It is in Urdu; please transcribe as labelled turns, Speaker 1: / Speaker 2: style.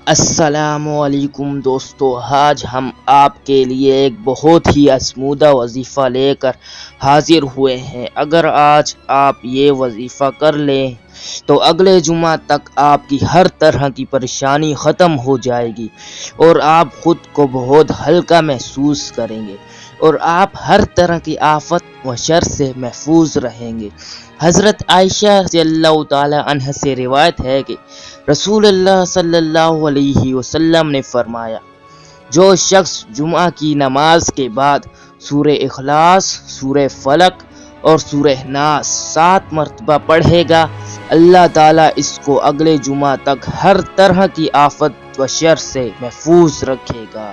Speaker 1: السلام علیکم دوستو، آج ہم آپ کے لیے ایک بہت ہی اسمودہ وظیفہ لے کر حاضر ہوئے ہیں۔ اگر آج آپ یہ وظیفہ کر لیں تو اگلے جمعہ تک آپ کی ہر طرح کی پریشانی ختم ہو جائے گی اور آپ خود کو بہت ہلکا محسوس کریں گے اور آپ ہر طرح کی آفت و شر سے محفوظ رہیں گے۔ حضرت عائشہ رضی اللہ تعالی عنہ سے روایت ہے کہ رسول اللہ صلی اللہ علیہ وسلم نے فرمایا، جو شخص جمعہ کی نماز کے بعد سورہ اخلاص، سورہ فلق اور سورہ ناس 7 مرتبہ پڑھے گا، اللہ تعالیٰ اس کو اگلے جمعہ تک ہر طرح کی آفت و شر سے محفوظ رکھے گا۔